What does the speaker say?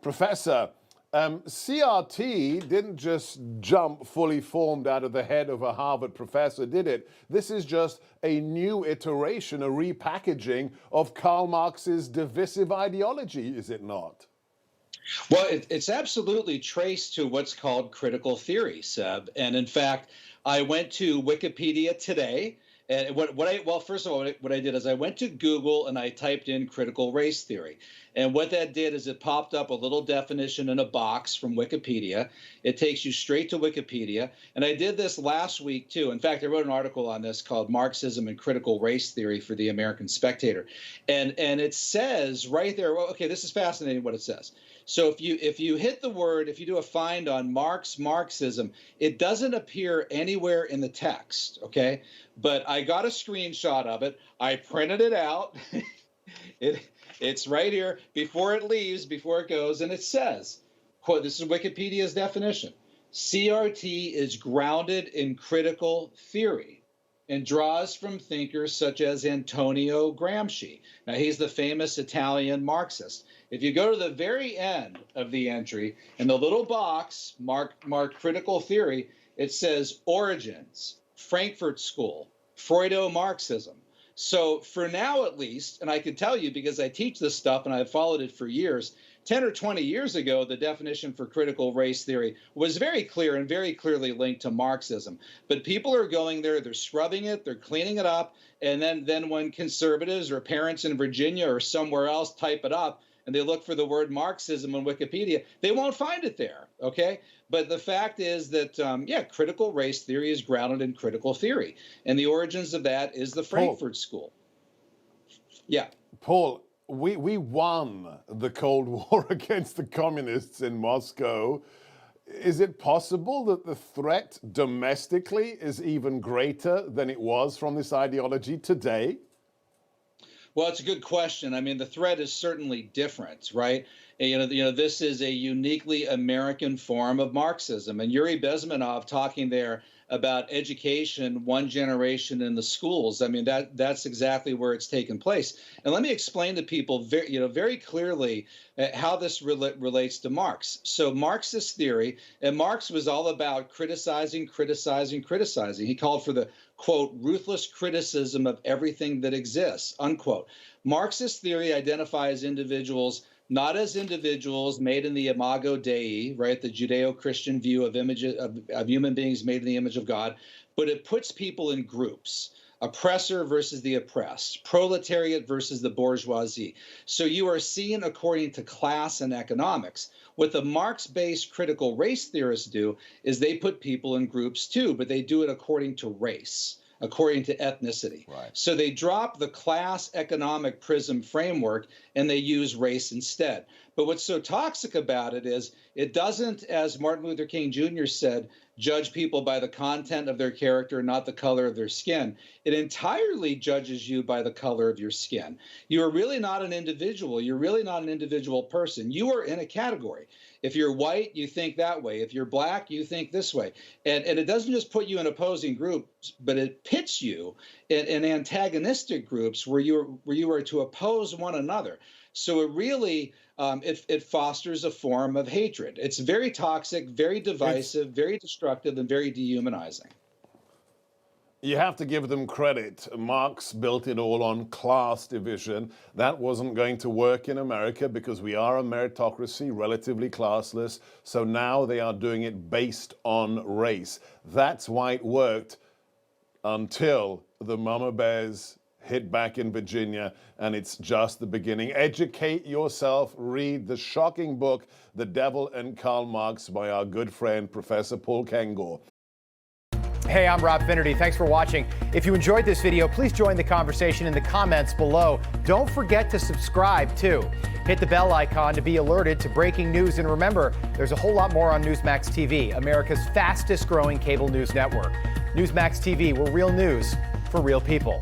Professor, CRT didn't just jump fully formed out of the head of a Harvard professor, did it? This is just a new iteration, a repackaging of Karl Marx's divisive ideology, is it not? Well, it's absolutely traced to what's called critical theory, Seb. And in fact, I went to Wikipedia today. And first of all, what I did is I went to Google and I typed in critical race theory. And what that did is it popped up a little definition in a box from Wikipedia. It takes you straight to Wikipedia. And I did this last week, too. In fact, I wrote an article on this called Marxism and Critical Race Theory for the American Spectator. And it says right there, well, okay, this is fascinating what it says. So if you hit the word, if you do a find on Marxism, it doesn't appear anywhere in the text, okay? But I got a screenshot of it. I printed it out. It's right here before it leaves, before it goes, and it says, quote, this is Wikipedia's definition. CRT is grounded in critical theory and draws from thinkers such as Antonio Gramsci. Now, he's the famous Italian Marxist. If you go to the very end of the entry, in the little box marked critical theory, it says origins, Frankfurt School, Freudo-Marxism. So for now, at least, and I can tell you because I teach this stuff and I've followed it for years, 10 or 20 years ago, the definition for critical race theory was very clear and very clearly linked to Marxism. But people are going there, they're scrubbing it, they're cleaning it up, and then when conservatives or parents in Virginia or somewhere else type it up, and they look for the word Marxism on Wikipedia, they won't find it there, okay? But the fact is that, critical race theory is grounded in critical theory. And the origins of that is the Frankfurt School. Yeah. Paul, we won the Cold War against the communists in Moscow. Is it possible that the threat domestically is even greater than it was from this ideology today? Well, it's a good question. I mean, the threat is certainly different, right? And, this is a uniquely American form of Marxism. And Yuri Bezmenov talking there about education, one generation in the schools. I mean, that's exactly where it's taken place. And let me explain to people very clearly how this relates to Marx. So Marxist theory, and Marx was all about criticizing. He called for the, quote, ruthless criticism of everything that exists, unquote. Marxist theory identifies individuals not as individuals made in the imago Dei, right, the Judeo-Christian view of human beings made in the image of God, but it puts people in groups, oppressor versus the oppressed, proletariat versus the bourgeoisie. So you are seen according to class and economics. What the Marx-based critical race theorists do is they put people in groups too, but they do it according to race, according to ethnicity. Right. So they drop the class economic prism framework and they use race instead. But what's so toxic about it is it doesn't, as Martin Luther King Jr. said, judge people by the content of their character, not the color of their skin. It entirely judges you by the color of your skin. You are really not an individual. You're really not an individual person. You are in a category. If you're white, you think that way. If you're black, you think this way. And it doesn't just put you in opposing groups, but it pits you in antagonistic groups where you are to oppose one another. So it really it fosters a form of hatred. It's very toxic, very divisive, very destructive, and very dehumanizing. You have to give them credit. Marx built it all on class division. That wasn't going to work in America because we are a meritocracy, relatively classless. So now they are doing it based on race. That's why it worked until the mama bears hit back in Virginia, and it's just the beginning. Educate yourself. Read the shocking book, The Devil and Karl Marx, by our good friend, Professor Paul Kengor. Hey, I'm Rob Finnerty. Thanks for watching. If you enjoyed this video, please join the conversation in the comments below. Don't forget to subscribe, too. Hit the bell icon to be alerted to breaking news. And remember, there's a whole lot more on Newsmax TV, America's fastest growing cable news network. Newsmax TV, we're real news for real people.